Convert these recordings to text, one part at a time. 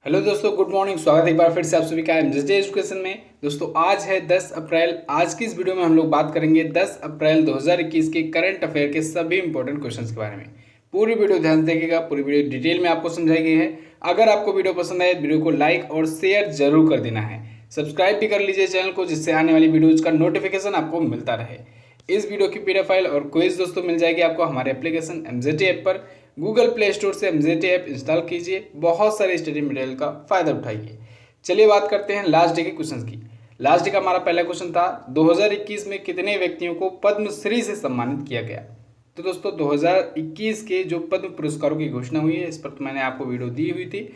Hello दोस्तों, good morning. स्वागत है एक बार फिर से आप सभी का एमजेजे एजुकेशन में। दोस्तों आज है 10 अप्रैल। आज की इस वीडियो में हम लोग बात करेंगे 10 अप्रैल 2021 के करंट अफेयर के सभी इंपॉर्टेंट क्वेश्चंस के बारे में। पूरी वीडियो ध्यान से देखिएगा, पूरी वीडियो डिटेल में आपको समझाई गई है। अगर आपको वीडियो पसंद आए तो वीडियो को लाइक और शेयर जरूर कर देना है। सब्सक्राइब भी कर लीजिए चैनल को, जिससे आने वाली वीडियोज का नोटिफिकेशन आपको मिलता रहे। इस वीडियो की पीडीएफ फाइल और क्विज दोस्तों मिल जाएगी आपको हमारे एप्लीकेशन एमजेटे ऐप पर। गूगल प्ले स्टोर से एमजेटे ऐप इंस्टॉल कीजिए, बहुत सारे स्टडी मटेरियल का फायदा उठाइए। चलिए बात करते हैं लास्ट डे के क्वेश्चन की। लास्ट डे का हमारा पहला क्वेश्चन था 2021 में कितने व्यक्तियों को पद्मश्री से सम्मानित किया गया। तो दोस्तों 2021 के जो पद्म पुरस्कारों की घोषणा हुई है, इस पर तो मैंने आपको वीडियो दी हुई थी।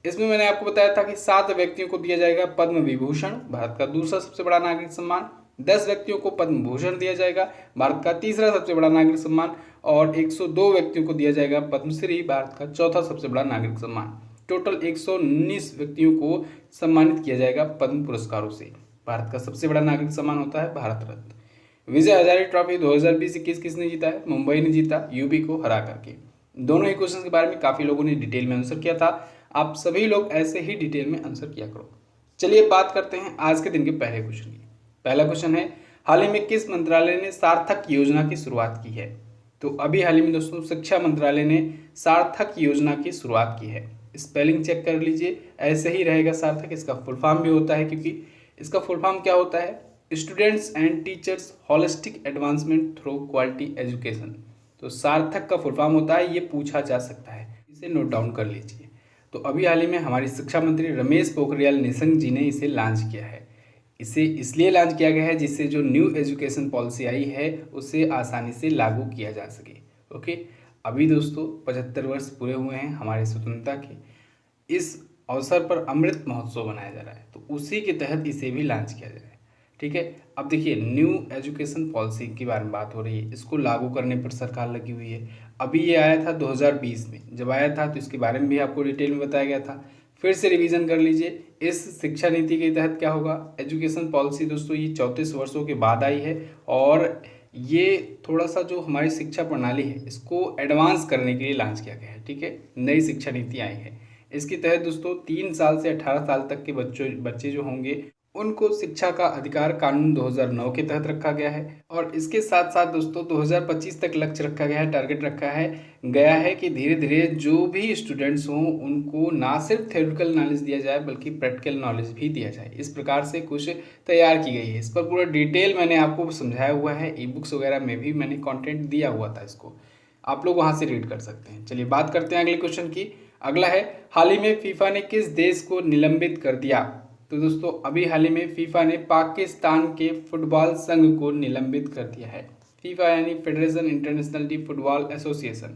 इसमें मैंने आपको बताया था कि 7 व्यक्तियों को दिया जाएगा पद्म विभूषण, भारत का दूसरा सबसे बड़ा नागरिक सम्मान। 10 व्यक्तियों को पद्म भूषण दिया जाएगा, भारत का तीसरा सबसे बड़ा नागरिक सम्मान। और 102 व्यक्तियों को दिया जाएगा पद्मश्री, भारत का चौथा सबसे बड़ा नागरिक सम्मान। टोटल 119 व्यक्तियों को सम्मानित किया जाएगा पद्म पुरस्कारों से। भारत का सबसे बड़ा नागरिक सम्मान होता है भारत रत्न। विजय हजारे ट्रॉफी 2020-21 किसने जीता है? मुंबई ने जीता, यूपी को हरा करके। दोनों ही क्वेश्चन के बारे में काफी लोगों ने डिटेल में आंसर किया था। आप सभी लोग ऐसे ही डिटेल में आंसर किया करो। चलिए बात करते हैं आज के दिन के पहले क्वेश्चन की। पहला क्वेश्चन है, हाल ही में किस मंत्रालय ने सार्थक योजना की शुरुआत की है? तो अभी हाल ही में दोस्तों शिक्षा मंत्रालय ने सार्थक योजना की शुरुआत की है। स्पेलिंग चेक कर लीजिए, ऐसे ही रहेगा सार्थक। इसका फुल फॉर्म भी होता है, क्योंकि इसका फुल फॉर्म क्या होता है? Students and teachers holistic advancement through quality education. तो सार्थक का फुल फॉर्म होता है, ये पूछा जा सकता है, इसे नोट डाउन कर लीजिए। तो अभी हाल ही में हमारी शिक्षा मंत्री रमेश पोखरियाल निशंक जी ने इसे लॉन्च किया है। इसे इसलिए लॉन्च किया गया है जिससे जो न्यू एजुकेशन पॉलिसी आई है उसे आसानी से लागू किया जा सके। ओके, अभी दोस्तों 75 वर्ष पूरे हुए हैं हमारे स्वतंत्रता के। इस अवसर पर अमृत महोत्सव मनाया जा रहा है, तो उसी के तहत इसे भी लॉन्च किया जा रहा है। ठीक है, अब देखिए न्यू एजुकेशन पॉलिसी के बारे में बात हो रही है। इसको लागू करने पर सरकार लगी हुई है। अभी ये आया था 2020 में, जब आया था तो इसके बारे में भी आपको डिटेल में बताया गया था। फिर से रिवीजन कर लीजिए। इस शिक्षा नीति के तहत क्या होगा? एजुकेशन पॉलिसी दोस्तों ये 34 वर्षों के बाद आई है, और ये थोड़ा सा जो हमारी शिक्षा प्रणाली है इसको एडवांस करने के लिए लॉन्च किया गया है। ठीक है, नई शिक्षा नीति आई है। इसके तहत दोस्तों 3 साल से 18 साल तक के बच्चे जो होंगे उनको शिक्षा का अधिकार कानून 2009 के तहत रखा गया है। और इसके साथ साथ दोस्तों 2025 तक लक्ष्य रखा गया है, टारगेट रखा है गया है कि धीरे धीरे जो भी स्टूडेंट्स हों उनको ना सिर्फ थ्योरेटिकल नॉलेज दिया जाए बल्कि प्रैक्टिकल नॉलेज भी दिया जाए। इस प्रकार से कुछ तैयार की गई है। इस पर पूरा डिटेल मैंने आपको समझाया हुआ है, ई बुक्स वगैरह में भी मैंने कॉन्टेंट दिया हुआ था, इसको आप लोग वहाँ से रीड कर सकते हैं। चलिए बात करते हैं अगले क्वेश्चन की। अगला है, हाल ही में फीफा ने किस देश को निलंबित कर दिया? तो दोस्तों अभी हाल ही में फीफा ने पाकिस्तान के फुटबॉल संघ को निलंबित कर दिया है। फीफा यानी federation international D football association.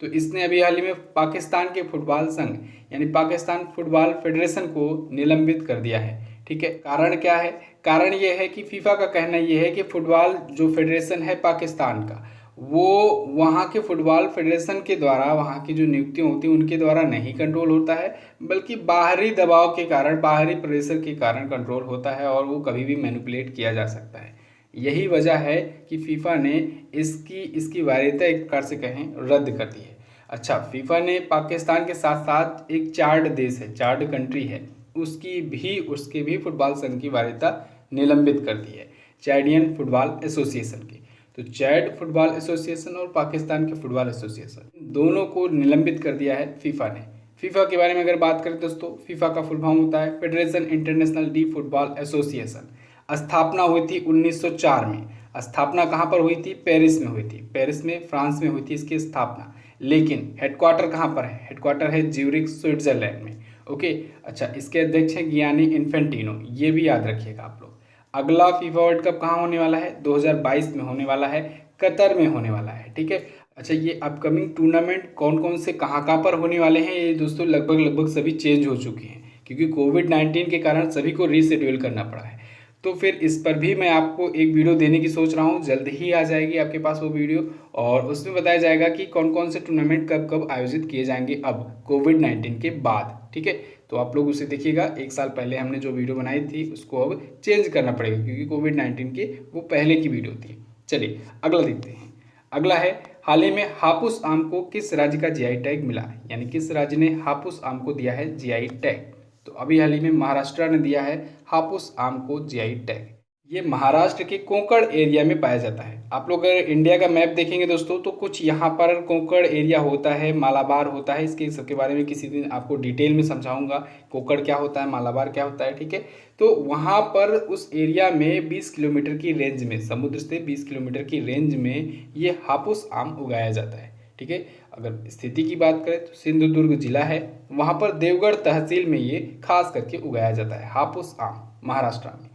तो इसने अभी हाल ही में पाकिस्तान के फुटबॉल संघ यानी पाकिस्तान फुटबॉल फेडरेशन को निलंबित कर दिया है। ठीक है, कारण क्या है? कारण ये है कि फीफा का कहना ये है कि फुटबॉल जो फेडरेशन है पाकिस्तान का, वो वहाँ के फुटबॉल फेडरेशन के द्वारा, वहाँ की जो नियुक्तियाँ होती हैं उनके द्वारा नहीं कंट्रोल होता है, बल्कि बाहरी दबाव के कारण, बाहरी प्रेशर के कारण कंट्रोल होता है, और वो कभी भी मैनिपुलेट किया जा सकता है। यही वजह है कि फीफा ने इसकी वैधता एक प्रकार से कहें रद्द कर दी है। अच्छा, फीफा ने पाकिस्तान के साथ साथ एक चार्ड देश है, चार्ड कंट्री है, उसके भी फुटबॉल संघ की वैधता निलंबित कर दी है, चैडियन फुटबॉल एसोसिएशन की। तो चैड फुटबॉल एसोसिएशन और पाकिस्तान के फुटबॉल एसोसिएशन दोनों को निलंबित कर दिया है फीफा ने। फीफा के बारे में अगर बात करें दोस्तों, फीफा का फुल फॉर्म होता है federation international D football association. स्थापना हुई थी 1904 में। स्थापना कहाँ पर हुई थी? पेरिस में हुई थी। पेरिस में, फ्रांस में हुई थी इसकी स्थापना। लेकिन हेडक्वार्टर कहाँ पर है? हेडक्वार्टर है ज्यूरिख, स्विट्जरलैंड में। ओके, अच्छा, इसके अध्यक्ष हैं गियानी इन्फेंटिनो, ये भी याद रखिएगा आप लोग। अगला फीफा वर्ल्ड कप कहाँ होने वाला है? 2022 में होने वाला है, कतर में होने वाला है। ठीक है, अच्छा, ये अपकमिंग टूर्नामेंट कौन कौन से कहाँ पर होने वाले हैं, ये दोस्तों लगभग सभी चेंज हो चुके हैं, क्योंकि कोविड-19 के कारण सभी को रीशेड्यूल करना पड़ा है। तो फिर इस पर भी मैं आपको एक वीडियो देने की सोच रहा हूँ, जल्द ही आ जाएगी आपके पास वो वीडियो, और उसमें बताया जाएगा कि कौन कौन से टूर्नामेंट कब कब आयोजित किए जाएंगे अब कोविड-19 के बाद। ठीक है, तो आप लोग उसे देखिएगा। 1 साल पहले हमने जो वीडियो बनाई थी उसको अब चेंज करना पड़ेगा, क्योंकि कोविड-19 की वो पहले की वीडियो थी। चलिए अगला देखते हैं। अगला है, हाल ही में हापुस आम को किस राज्य का जीआई टैग मिला, यानी किस राज्य ने हापुस आम को दिया है जीआई टैग। तो अभी हाल ही में महाराष्ट्र ने दिया है हापुस आम को जीआई टैग। ये महाराष्ट्र के कोंकण एरिया में पाया जाता है। आप लोग अगर इंडिया का मैप देखेंगे दोस्तों तो कुछ यहाँ पर कोंकण एरिया होता है, मालाबार होता है। इसके सबके बारे में किसी दिन आपको डिटेल में समझाऊंगा, कोंकण क्या होता है, मालाबार क्या होता है, ठीक है। तो वहाँ पर उस एरिया में 20 किलोमीटर की रेंज में, समुद्र से 20 किलोमीटर की रेंज में ये हापुस आम उगाया जाता है, ठीक है। अगर स्थिति की बात करें तो सिंधुदुर्ग जिला है, वहाँ पर देवगढ़ तहसील में ये खास करके उगाया जाता है हापुस आम, महाराष्ट्र में।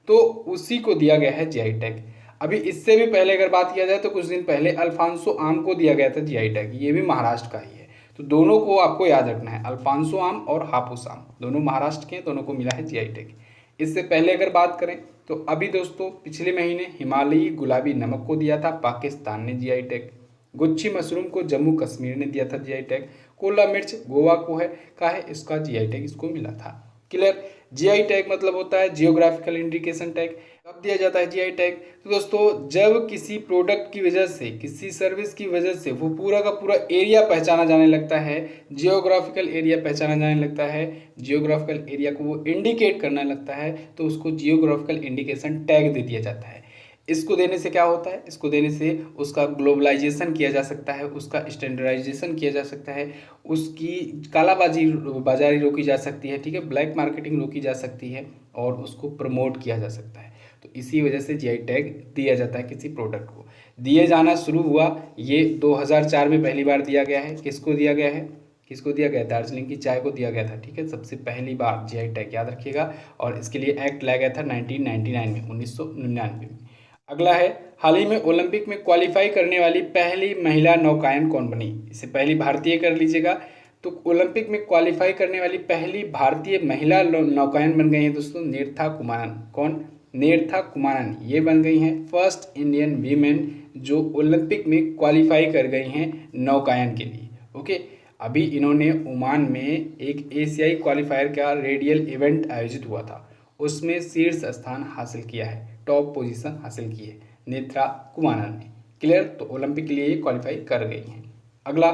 तो उसी को दिया गया है जीआई टैग। अभी इससे भी पहले अगर बात किया जाए तो कुछ दिन पहले अल्फांसो आम को दिया गया था जीआई टैग, ये भी महाराष्ट्र का ही है। तो दोनों को आपको याद रखना है, अल्फांसो आम और हापुस आम दोनों महाराष्ट्र के, दोनों को मिला है जीआई टैग। इससे पहले अगर बात करें तो अभी दोस्तों पिछले महीने हिमालयी गुलाबी नमक को दिया था पाकिस्तान ने जीआई टैग। गुच्छी मशरूम को जम्मू कश्मीर ने दिया था जीआई टैग। कोला मिर्च गोवा को है का है, इसका जीआई टैग इसको मिला था। क्लियर। जीआई टैग मतलब होता है जियोग्राफिकल इंडिकेशन टैग। कब दिया जाता है जीआई टैग? तो दोस्तों जब किसी प्रोडक्ट की वजह से, किसी सर्विस की वजह से वो पूरा का पूरा एरिया पहचाना जाने लगता है, जियोग्राफिकल एरिया पहचाना जाने लगता है, जियोग्राफिकल एरिया को वो इंडिकेट करने लगता है, तो उसको जियोग्राफिकल इंडिकेशन टैग दे दिया जाता है। इसको देने से क्या होता है? इसको देने से उसका ग्लोबलाइजेशन किया जा सकता है, उसका स्टैंडर्डाइजेशन किया जा सकता है, उसकी बाजारी रोकी जा सकती है, ठीक है, ब्लैक मार्केटिंग रोकी जा सकती है और उसको प्रमोट किया जा सकता है। तो इसी वजह से जीआई टैग दिया जाता है किसी प्रोडक्ट को। दिए जाना शुरू हुआ ये 2004 में पहली बार दिया गया है। किसको दिया गया है? किसको दिया गया? दार्जिलिंग की चाय को दिया गया था, ठीक है, सबसे पहली बार जीआई टैग, याद रखिएगा। और इसके लिए एक्ट लाया गया था 1999 में, 1999 में। अगला है, हाल ही में ओलंपिक में क्वालिफाई करने वाली पहली महिला नौकायन कौन बनी? इसे पहली भारतीय कर लीजिएगा। तो ओलंपिक में क्वालिफाई करने वाली पहली भारतीय महिला नौकायन बन गई हैं दोस्तों नेर्था कुमारन। कौन? नेर्था कुमारन, ये बन गई हैं फर्स्ट इंडियन वीमेन जो ओलंपिक में क्वालिफाई कर गई हैं नौकायन के लिए। ओके, अभी इन्होंने ओमान में एक एशियाई क्वालिफायर का रेडियल इवेंट आयोजित हुआ था, उसमें शीर्ष स्थान हासिल किया है, टॉप पोजीशन हासिल की है नेत्रा कुमारन ने। क्लियर। तो ओलंपिक के लिए ये क्वालिफाई कर गई हैं। अगला,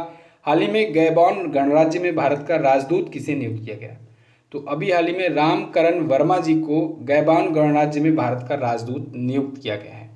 हाल ही में गैबॉन गणराज्य में भारत का राजदूत किसे नियुक्त किया गया? तो अभी हाल ही में रामकरण वर्मा जी को गैबॉन गणराज्य में भारत का राजदूत नियुक्त किया गया है।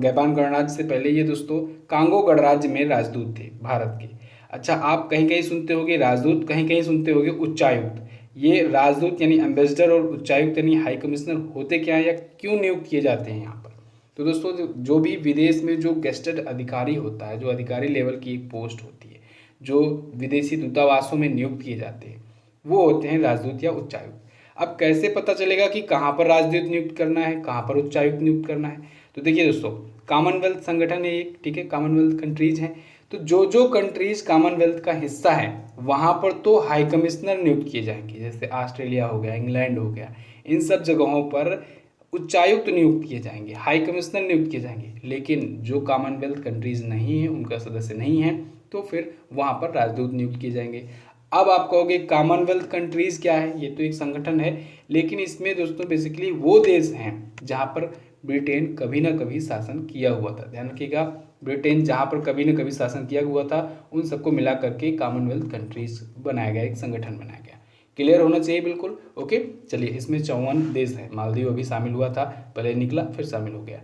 गैबॉन गणराज्य से पहले ये दोस्तों कांगो गणराज्य में राजदूत थे भारत के। अच्छा, आप कहीं कहीं सुनते होंगे राजदूत, कहीं कहीं सुनते होंगे उच्चायुक्त। ये राजदूत यानी एम्बेसडर और उच्चायुक्त यानी हाई कमिश्नर होते क्या है या क्यों नियुक्त किए जाते हैं यहाँ पर? तो दोस्तों जो भी विदेश में जो गेस्टेड अधिकारी होता है, जो अधिकारी लेवल की एक पोस्ट होती है, जो विदेशी दूतावासों में नियुक्त किए जाते हैं, वो होते हैं राजदूत या उच्चायुक्त। अब कैसे पता चलेगा कि कहाँ पर राजदूत नियुक्त करना है, कहाँ पर उच्चायुक्त नियुक्त करना है? तो देखिए दोस्तों, कॉमनवेल्थ संगठन है एक, ठीक है, कॉमनवेल्थ कंट्रीज हैं। तो जो जो कंट्रीज कॉमनवेल्थ का हिस्सा है वहाँ पर तो हाई कमिश्नर नियुक्त किए जाएंगे, जैसे ऑस्ट्रेलिया हो गया, इंग्लैंड हो गया, इन सब जगहों पर उच्चायुक्त नियुक्त किए जाएंगे, हाई कमिश्नर नियुक्त किए जाएंगे। लेकिन जो कॉमनवेल्थ कंट्रीज नहीं है, उनका सदस्य नहीं है, तो फिर वहाँ पर राजदूत नियुक्त किए जाएंगे। अब आप कहोगे कॉमनवेल्थ कंट्रीज क्या है? ये तो एक संगठन है, लेकिन इसमें दोस्तों बेसिकली वो देश हैं जहाँ पर ब्रिटेन कभी ना कभी शासन किया हुआ था। ध्यान रखिएगा, ब्रिटेन जहाँ पर कभी न कभी शासन किया हुआ था उन सबको मिला करके कॉमनवेल्थ कंट्रीज बनाया गया, एक संगठन बनाया गया। क्लियर होना चाहिए बिल्कुल। ओके, चलिए, इसमें 54 देश हैं। मालदीव अभी शामिल हुआ था, पहले निकला फिर शामिल हो गया।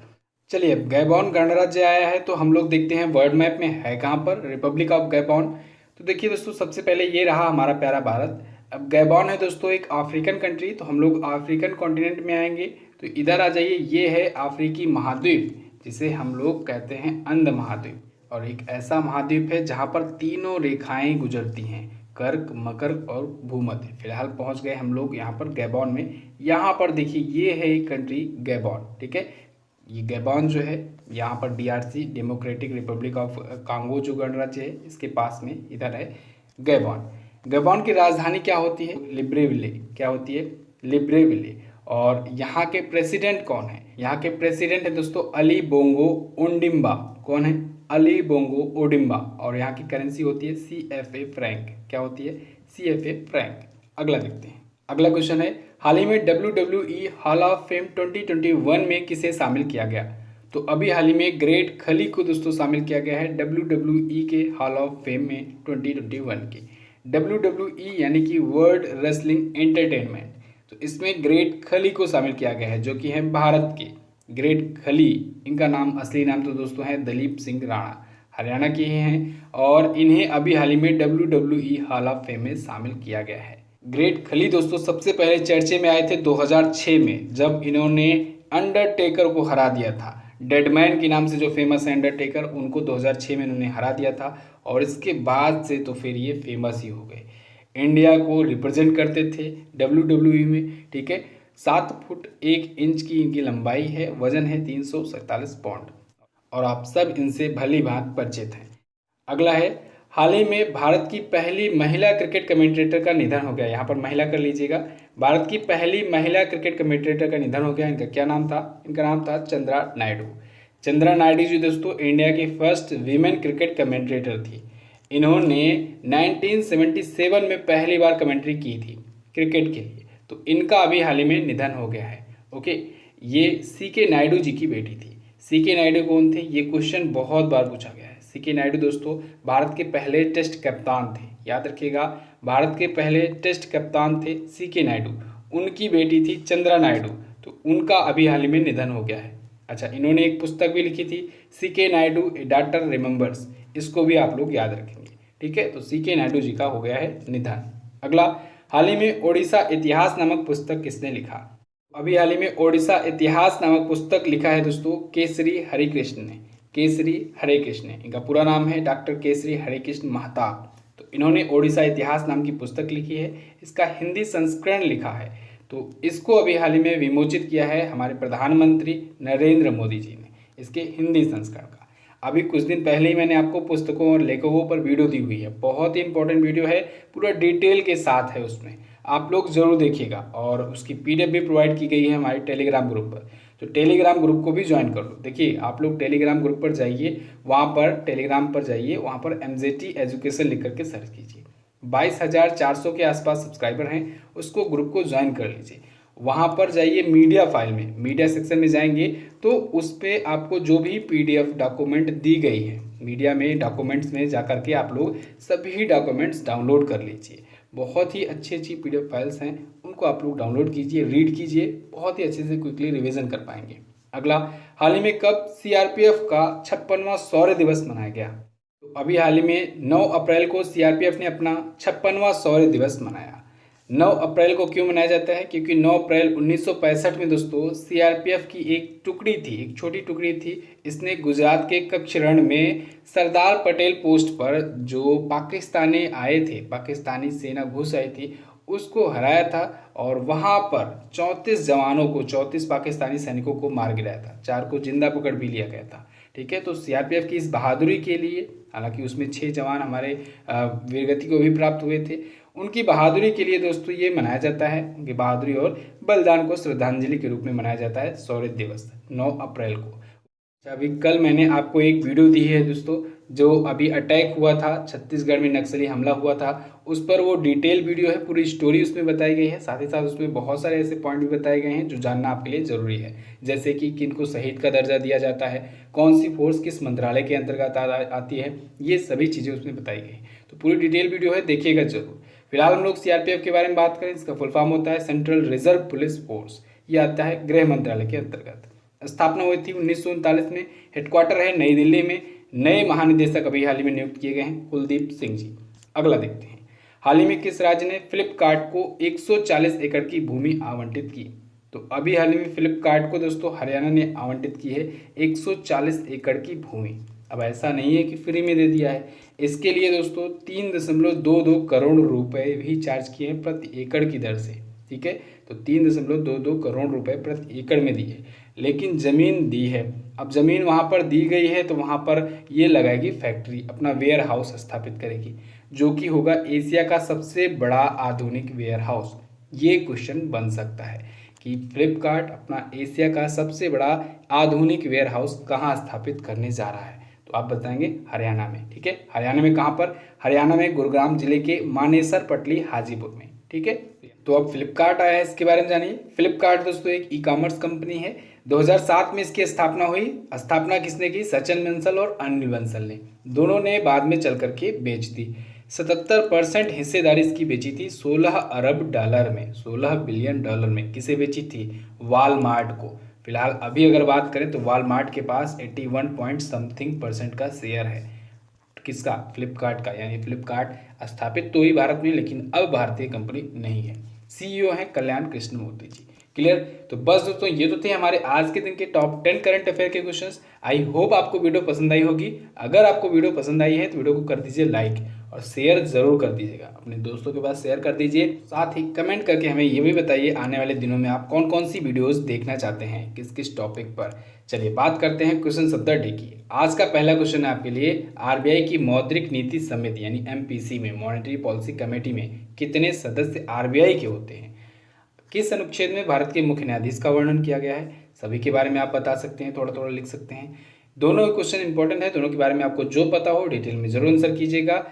चलिए, अब गैबॉन गणराज्य आया है तो हम लोग देखते हैं वर्ल्ड मैप में है कहाँ पर रिपब्लिक ऑफ गैबॉन। तो देखिए दोस्तों, सबसे पहले ये रहा हमारा प्यारा भारत। अब गैबॉन है दोस्तों एक अफ्रीकन कंट्री, तो हम लोग अफ्रीकन कॉन्टिनेंट में आएंगे। तो इधर आ जाइए, ये है अफ्रीकी महाद्वीप जिसे हम लोग कहते हैं अंध महाद्वीप, और एक ऐसा महाद्वीप है जहाँ पर तीनों रेखाएं गुजरती हैं, कर्क, मकर और भूमध्य। फिलहाल पहुँच गए हम लोग यहाँ पर गैबॉन में। यहाँ पर देखिए, ये है एक कंट्री गैबॉन, ठीक है। ये गैबॉन जो है यहाँ पर DRC, democratic Republic of Congo जो गणराज्य है, इसके पास में इधर है गैबॉन। गैबॉन की राजधानी क्या होती है? लिब्रेविले। क्या होती है? लिब्रेविले। और यहाँ के प्रेसिडेंट कौन है? यहाँ के प्रेसिडेंट है दोस्तों अली बोंगो ओंडिम्बा। कौन है? Ali Bongo Ondimba. और यहाँ की करेंसी होती है CFA फ्रैंक। क्या होती है? CFA Frank. अगला देखते हैं। अगला क्वेश्चन है, हाल ही में WWE हॉल ऑफ फेम 2021 में किसे शामिल किया गया? तो अभी हाल ही में ग्रेट खली को दोस्तों शामिल किया गया है WWE के हॉल ऑफ फेम में 2021 के। WWE यानी कि वर्ल्ड रेसलिंग एंटरटेनमेंट, तो इसमें ग्रेट खली को शामिल किया गया है जो कि है भारत के ग्रेट खली। इनका नाम असली नाम तो दोस्तों है दलीप सिंह राणा, हरियाणा के ही हैं और इन्हें अभी हाल ही में WWE हॉल ऑफ फेम में शामिल किया गया है। ग्रेट खली दोस्तों सबसे पहले चर्चे में आए थे 2006 में, जब इन्होंने अंडरटेकर को हरा दिया था। डेडमैन के नाम से जो फेमस है अंडरटेकर, उनको 2006 में इन्होंने हरा दिया था और इसके बाद से तो फिर ये फेमस ही हो गए। इंडिया को रिप्रेजेंट करते थे WWE में, ठीक है। 7 फुट 1 इंच की इनकी लंबाई है, वजन है 347 पाउंड और आप सब इनसे भली भांति परिचित हैं। अगला है, हाल ही में भारत की पहली महिला क्रिकेट कमेंटेटर का निधन हो गया। यहाँ पर महिला कर लीजिएगा, भारत की पहली महिला क्रिकेट कमेंटेटर का निधन हो गया। इनका क्या नाम था? इनका नाम था चंद्रा नायडू। चंद्रा नायडू जी दोस्तों इंडिया की फर्स्ट वीमेन क्रिकेट कमेंटेटर थी। इन्होंने 1977 में पहली बार कमेंट्री की थी क्रिकेट के लिए, तो इनका अभी हाल ही में निधन हो गया है। ओके, ये CK नायडू जी की बेटी थी। CK नायडू कौन थे? ये क्वेश्चन बहुत बार पूछा गया है। CK नायडू दोस्तों भारत के पहले टेस्ट कप्तान थे, याद रखिएगा, भारत के पहले टेस्ट कप्तान थे CK नायडू। उनकी बेटी थी चंद्रा नायडू, तो उनका अभी हाल ही में निधन हो गया है। अच्छा, इन्होंने एक पुस्तक भी लिखी थी CK नायडू ए डॉटर रिमेंबर्स, इसको भी आप लोग याद रखेंगे, ठीक है। तो CK नायडू जी का हो गया है निधन। अगला, हाल ही में ओडिशा इतिहास नामक पुस्तक किसने लिखा? अभी हाल ही में ओडिशा इतिहास नामक पुस्तक लिखा है दोस्तों केसरी हरिकृष्ण ने। केसरी हरिकृष्ण, इनका पूरा नाम है डॉक्टर केसरी हरिकृष्ण महताब। तो इन्होंने ओडिशा इतिहास नाम की पुस्तक लिखी है, इसका हिंदी संस्करण लिखा है। तो इसको अभी हाल ही में विमोचित किया है हमारे प्रधानमंत्री नरेंद्र मोदी जी ने, इसके हिंदी संस्करण का। अभी कुछ दिन पहले ही मैंने आपको पुस्तकों और लेखकों पर वीडियो दी हुई है, बहुत ही इंपॉर्टेंट वीडियो है, पूरा डिटेल के साथ है उसमें, आप लोग जरूर देखिएगा। और उसकी PDF भी प्रोवाइड की गई है हमारे टेलीग्राम ग्रुप पर, तो टेलीग्राम ग्रुप को भी ज्वाइन कर लो। देखिए, आप लोग टेलीग्राम ग्रुप पर जाइए, वहाँ पर टेलीग्राम पर जाइए, वहाँ पर MJT एजुकेशन लिख करके सर्च कीजिए। 22,400 के आसपास सब्सक्राइबर हैं, उसको ग्रुप को ज्वाइन कर लीजिए। वहाँ पर जाइए, मीडिया फाइल में, मीडिया सेक्शन में जाएंगे तो उस पर आपको जो भी PDF डॉक्यूमेंट दी गई है, मीडिया में डॉक्यूमेंट्स में जा करके आप लोग सभी डॉक्यूमेंट्स डाउनलोड कर लीजिए। बहुत ही अच्छी अच्छी PDF फाइल्स हैं, उनको आप लोग डाउनलोड कीजिए, रीड कीजिए, बहुत ही अच्छे से क्विकली रिवीजन कर पाएंगे। अगला, हाल ही में कब CRPF का 56वां शौर्य दिवस मनाया गया? तो अभी हाल ही में 9 अप्रैल को CRPF ने अपना 56वां शौर्य दिवस मनाया। 9 अप्रैल को क्यों मनाया जाता है? क्योंकि 9 अप्रैल 1965 में दोस्तों CRPF की एक टुकड़ी थी, एक छोटी टुकड़ी थी, इसने गुजरात के कच्छ रण में सरदार पटेल पोस्ट पर जो पाकिस्तानी आए थे, पाकिस्तानी सेना घुस आई थी, उसको हराया था और वहाँ पर 34 जवानों को, 34 पाकिस्तानी सैनिकों को मार गिराया था, 4 को जिंदा पकड़ भी लिया गया था, ठीक है। तो CRPF की इस बहादुरी के लिए, हालांकि उसमें 6 जवान हमारे वीरगति को भी प्राप्त हुए थे, उनकी बहादुरी के लिए दोस्तों ये मनाया जाता है, उनकी बहादुरी और बलिदान को श्रद्धांजलि के रूप में मनाया जाता है शौर्य दिवस 9 अप्रैल को। अभी कल मैंने आपको एक वीडियो दी है दोस्तों, जो अभी अटैक हुआ था, छत्तीसगढ़ में नक्सली हमला हुआ था, उस पर वो डिटेल वीडियो है, पूरी स्टोरी उसमें बताई गई है। साथ ही साथ उसमें बहुत सारे ऐसे पॉइंट भी बताए गए हैं जो जानना आपके लिए ज़रूरी है, जैसे कि किनको शहीद का दर्जा दिया जाता है, कौन सी फोर्स किस मंत्रालय के अंतर्गत आती है, ये सभी चीज़ें उसमें बताई गई। तो पूरी डिटेल वीडियो है, देखिएगा जरूर। फिलहाल हम लोग CRPF के बारे में बात करें, इसका फुल फॉर्म होता है सेंट्रल रिजर्व पुलिस फोर्स, ये आता है गृह मंत्रालय के अंतर्गत। स्थापना हुई थी 1939 में, हेडक्वार्टर है नई दिल्ली में। नए महानिदेशक अभी हाल ही में नियुक्त किए गए हैं कुलदीप सिंह जी। अगला देखते हैं, हाल ही में किस राज्य ने फ्लिपकार्ट को 140 एकड़ की भूमि आवंटित की? तो अभी हाल ही में फ्लिपकार्ट को दोस्तों हरियाणा ने आवंटित की है 140 एकड़ की भूमि। अब ऐसा नहीं है कि फ्री में दे दिया है, इसके लिए दोस्तों 3.22 करोड़ रुपए भी चार्ज किए हैं प्रति एकड़ की दर से, ठीक है। तो 3.22 करोड़ रुपए प्रति एकड़ में दिए, लेकिन ज़मीन दी है। अब ज़मीन वहाँ पर दी गई है तो वहाँ पर ये लगाएगी फैक्ट्री, अपना वेयर हाउस स्थापित करेगी, जो कि होगा एशिया का सबसे बड़ा आधुनिक वेयर हाउस। ये क्वेश्चन बन सकता है कि फ्लिपकार्ट अपना एशिया का सबसे बड़ा आधुनिक वेयर हाउस कहाँ स्थापित करने जा रहा है? तो आप बताएंगे हरियाणा में, ठीक है। हरियाणा में कहाँ पर? हरियाणा में गुरुग्राम जिले के मानेसर पटली हाजीपुर में, ठीक है। तो अब फ्लिपकार्ट आया है, इसके बारे में जानिए। फ्लिपकार्ट दोस्तों एक ई-कॉमर्स कंपनी है 2007 में इसकी स्थापना हुई। स्थापना किसने की? सचिन बंसल और अनिल बंसल ने। दोनों ने बाद में चल करके बेच दी। 77% हिस्सेदारी इसकी बेची थी 16 अरब डॉलर में, 16 बिलियन डॉलर में। किसे बेची थी? वॉलमार्ट को। फिलहाल अभी अगर बात करें तो वॉलमार्ट के पास 81 पॉइंट समथिंग परसेंट का शेयर है। किसका? फ्लिपकार्ट का। यानी फ्लिपकार्ट स्थापित तो ही भारत में, लेकिन अब भारतीय कंपनी नहीं है। सीईओ हैं कल्याण कृष्णमूर्ति जी। क्लियर? तो बस दोस्तों ये तो थे हमारे आज के दिन के टॉप 10 करंट अफेयर के क्वेश्चंस। आई होप आपको वीडियो पसंद आई होगी। अगर आपको वीडियो पसंद आई है तो वीडियो को कर दीजिए लाइक और शेयर जरूर कर दीजिएगा, अपने दोस्तों के पास शेयर कर दीजिए। साथ ही कमेंट करके हमें ये भी बताइए आने वाले दिनों में आप कौन कौन सी वीडियोस देखना चाहते हैं, किस किस टॉपिक पर। चलिए बात करते हैं क्वेश्चन ऑफ द डे की। आज का पहला क्वेश्चन है आपके लिए, आरबीआई की मौद्रिक नीति समिति यानी एमपीसी में, मॉनेटरी पॉलिसी कमेटी में कितने सदस्य आरबीआई के होते हैं? किस अनुच्छेद में भारत के मुख्य न्यायाधीश का वर्णन किया गया है? सभी के बारे में आप बता सकते हैं, थोड़ा थोड़ा लिख सकते हैं। दोनों क्वेश्चन इंपॉर्टेंट है, दोनों के बारे में आपको जो पता हो डिटेल में जरूर आंसर कीजिएगा।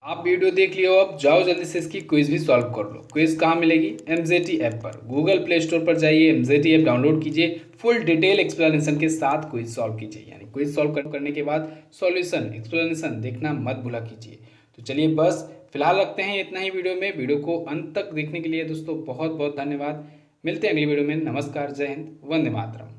आप वीडियो देख लियो, अब जाओ जल्दी से इसकी क्विज भी सॉल्व कर लो। क्विज कहाँ मिलेगी? एमजेटी ऐप पर। गूगल प्ले स्टोर पर जाइए, एमजेटी ऐप डाउनलोड कीजिए, फुल डिटेल एक्सप्लेनेशन के साथ क्विज सॉल्व कीजिए। यानी क्विज सॉल्व करने के बाद सॉल्यूशन एक्सप्लेनेशन देखना मत भूला कीजिए। तो चलिए बस फिलहाल रखते हैं इतना ही वीडियो में। वीडियो को अंत तक देखने के लिए दोस्तों बहुत बहुत धन्यवाद। मिलते हैं अगली वीडियो में। नमस्कार, जय हिंद, वंदे मातरम।